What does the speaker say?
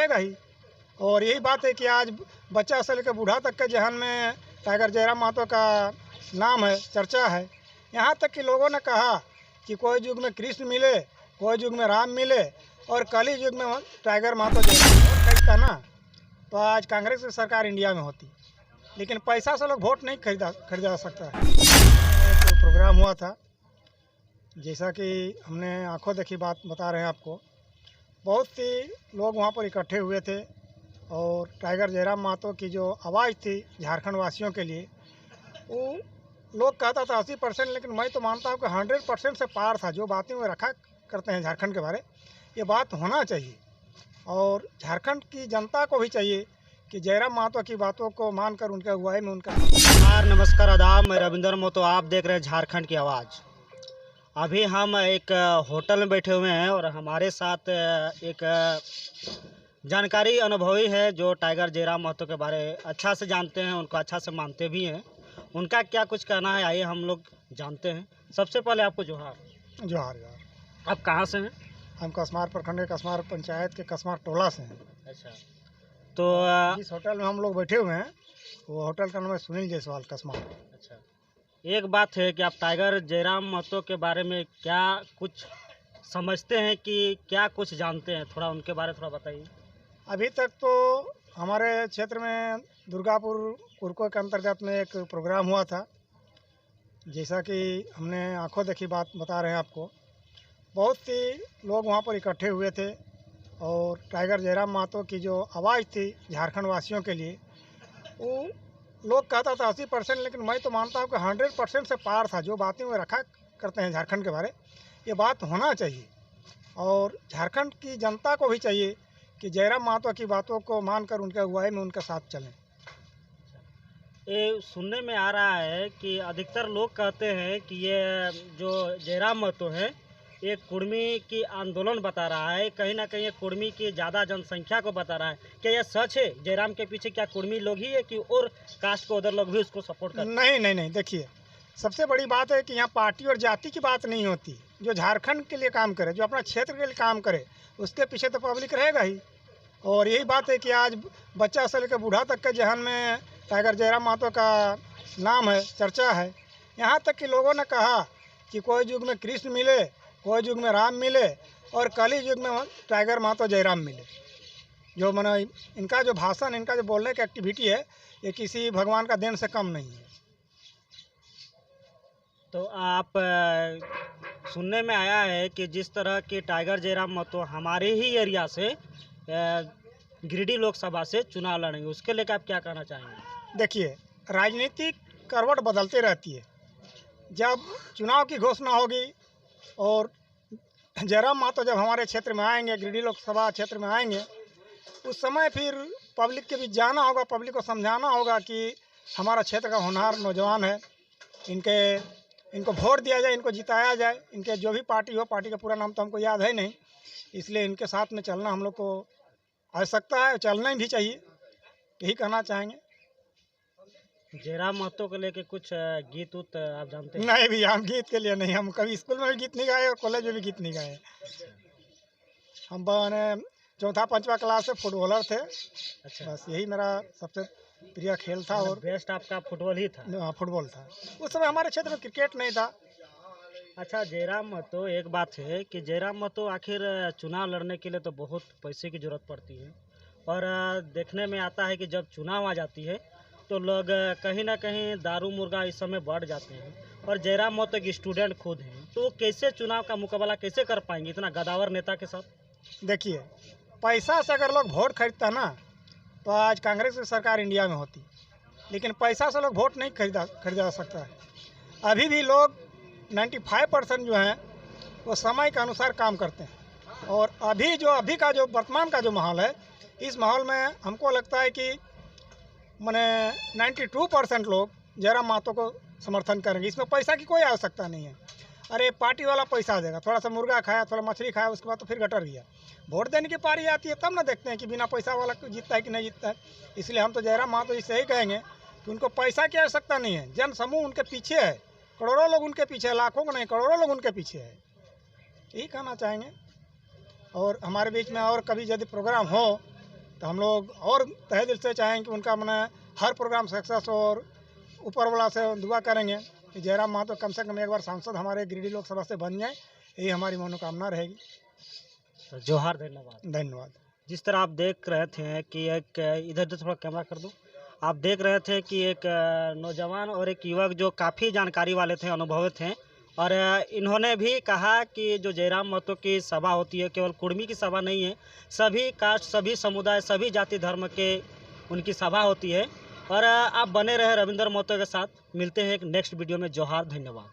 रहेगा ही। और यही बात है कि आज बच्चा से लेकर बूढ़ा तक के जहन में टाइगर जयराम महतो का नाम है, चर्चा है। यहाँ तक कि लोगों ने कहा कि कोई युग में कृष्ण मिले, कोई युग में राम मिले और कल ही युग में टाइगर महतो जयराम खरीदता ना तो आज कांग्रेस की सरकार इंडिया में होती। लेकिन पैसा से लोग वोट नहीं खरीदा सकता है। तो प्रोग्राम हुआ था, जैसा कि हमने आंखों देखी बात बता रहे हैं आपको। बहुत सी लोग वहाँ पर इकट्ठे हुए थे और टाइगर जयराम महतो की जो आवाज़ थी झारखंड वासियों के लिए, वो लोग कहता था 80%, लेकिन मैं तो मानता हूँ कि 100% से पार था। जो बातें वो रखा करते हैं झारखंड के बारे, ये बात होना चाहिए और झारखंड की जनता को भी चाहिए कि जयराम महतो की बातों को मानकर उनके अगुवाई में उनका। नमस्कार, आदाब। मैं रविंदर महतो, आप देख रहे हैं झारखंड की आवाज़। अभी हम एक होटल में बैठे हुए हैं और हमारे साथ एक जानकारी अनुभवी है जो टाइगर जयराम महतो के बारे अच्छा से जानते हैं, उनको अच्छा से मानते भी हैं। उनका क्या कुछ कहना है, आइए हम लोग जानते हैं। सबसे पहले आपको जोहार। जोहार। आप कहाँ से हैं? हम कसमार प्रखंड के कसमार पंचायत के कसमार टोला से हैं। अच्छा, तो इस होटल में हम लोग बैठे हुए हैं, वो होटल का नाम है सुनील जायसवाल कसमार। अच्छा, एक बात है कि आप टाइगर जयराम महतो के बारे में क्या कुछ समझते हैं कि क्या कुछ जानते हैं, थोड़ा उनके बारे थोड़ा बताइए। अभी तक तो हमारे क्षेत्र में दुर्गापुर कुरको के अंतर्गत में एक प्रोग्राम हुआ था, जैसा कि हमने आंखों देखी बात बता रहे हैं आपको। बहुत सी लोग वहाँ पर इकट्ठे हुए थे और टाइगर जयराम महतो की जो आवाज़ थी झारखंड वासियों के लिए, वो लोग कहता था 80%, लेकिन मैं तो मानता हूँ कि 100% से पार था। जो बातें वो रखा करते हैं झारखंड के बारे, ये बात होना चाहिए और झारखंड की जनता को भी चाहिए कि जयराम महतो की बातों को मानकर उनके अगुवाई में उनके साथ चलें। ये सुनने में आ रहा है कि अधिकतर लोग कहते हैं कि ये जो जयराम महतो है एक कुर्मी की आंदोलन बता रहा है, कहीं ना कहीं कुर्मी की ज़्यादा जनसंख्या को बता रहा है। क्या यह सच है? जयराम के पीछे क्या कुर्मी लोग ही है कि और कास्ट को उधर लोग भी उसको सपोर्ट करते हैं? नहीं, देखिए, सबसे बड़ी बात है कि यहाँ पार्टी और जाति की बात नहीं होती। जो झारखंड के लिए काम करे, जो अपना क्षेत्र के लिए काम करे, उसके पीछे तो पब्लिक रहेगा ही। और यही बात है कि आज बच्चा से लेकर बूढ़ा तक के जहन में टाइगर जयराम महतो का नाम है, चर्चा है। यहाँ तक कि लोगों ने कहा कि कोई युग में कृष्ण मिले, कोई युग में राम मिले और कल ही युग में टाइगर महतो जयराम मिले। जो मैंने इनका जो भाषण, इनका जो बोलने की एक्टिविटी है, ये किसी भगवान का देन से कम नहीं है। तो आप सुनने में आया है कि जिस तरह के टाइगर जयराम महतो हमारे ही एरिया से गिरिडीह लोकसभा से चुनाव लड़ेंगे, उसके लेकर आप क्या कहना चाहेंगे? देखिए, राजनीतिक करवट बदलती रहती है। जब चुनाव की घोषणा होगी और जयराम महतो जब हमारे क्षेत्र में आएंगे, गिरिडीह लोकसभा क्षेत्र में आएंगे, उस समय फिर पब्लिक के बीच जाना होगा, पब्लिक को समझाना होगा कि हमारा क्षेत्र का होनहार नौजवान है, इनको वोट दिया जाए, इनको जिताया जाए। इनके जो भी पार्टी हो, पार्टी का पूरा नाम तो हमको याद है नहीं, इसलिए इनके साथ में चलना हम लोग को आवश्यकता है, चलना भी चाहिए, यही कहना चाहेंगे। जयराम महतो को लेके कुछ गीत उत आप जानते हैं? नहीं भी, हम गीत के लिए नहीं, हम कभी स्कूल में भी गीत नहीं गाए और कॉलेज में भी गीत नहीं गाए। हम बने चौथा पांचवा क्लास से फुटबॉलर थे। अच्छा, बस यही मेरा सबसे प्रिय खेल था और बेस्ट आपका फुटबॉल ही था? फुटबॉल था। उस समय हमारे क्षेत्र में क्रिकेट नहीं था। अच्छा, जयराम महतो, एक बात है कि जयराम महतो आखिर चुनाव लड़ने के लिए तो बहुत पैसे की ज़रूरत पड़ती है और देखने में आता है कि जब चुनाव आ जाती है तो लोग कहीं ना कहीं दारू मुर्गा इस समय बढ़ जाते हैं और जयराम महतो एक स्टूडेंट खुद हैं, तो वो कैसे चुनाव का मुकाबला कैसे कर पाएंगे इतना गदावर नेता के साथ? देखिए, पैसा से अगर लोग वोट खरीदता ना तो आज कांग्रेस की सरकार इंडिया में होती। लेकिन पैसा से लोग वोट नहीं खरीदा सकता है। अभी भी लोग 95% जो हैं वो समय के अनुसार काम करते हैं और अभी का जो वर्तमान का जो माहौल है, इस माहौल में हमको लगता है कि मैंने 92% लोग जयराम महतो को समर्थन करेंगे। इसमें पैसा की कोई आवश्यकता नहीं है। अरे पार्टी वाला पैसा देगा, थोड़ा सा मुर्गा खाया, थोड़ा मछली खाया, उसके बाद तो फिर गटर गया। वोट देने की पारी आती है तब ना देखते हैं कि बिना पैसा वाला जीतता है कि नहीं जीतता है। इसलिए हम तो जयराम महतो इससे ही कहेंगे कि उनको पैसा की आवश्यकता नहीं है, जन समूह उनके पीछे है, करोड़ों लोग उनके पीछे है, लाखों को नहीं करोड़ों लोग उनके पीछे है, यही कहना चाहेंगे। और हमारे बीच में और कभी यदि प्रोग्राम हो तो हम लोग और तहे दिल से चाहेंगे कि उनका मैंने हर प्रोग्राम सक्सेस और ऊपर वाला से दुआ करेंगे कि जयराम महतो कम से कम एक बार सांसद हमारे गिरिडीह लोकसभा से बन जाए, यही हमारी मनोकामना रहेगी। तो जोहार, धन्यवाद। धन्यवाद। जिस तरह आप देख रहे थे कि एक इधर जो थोड़ा कैमरा कर दो, आप देख रहे थे कि एक नौजवान और एक युवक जो काफ़ी जानकारी वाले थे, अनुभवी थे, और इन्होंने भी कहा कि जो जयराम महतो की सभा होती है केवल कुर्मी की सभा नहीं है, सभी कास्ट, सभी समुदाय, सभी जाति धर्म के उनकी सभा होती है। और आप बने रहे रविंद्र महतो के साथ। मिलते हैं एक नेक्स्ट वीडियो में। जोहार, धन्यवाद।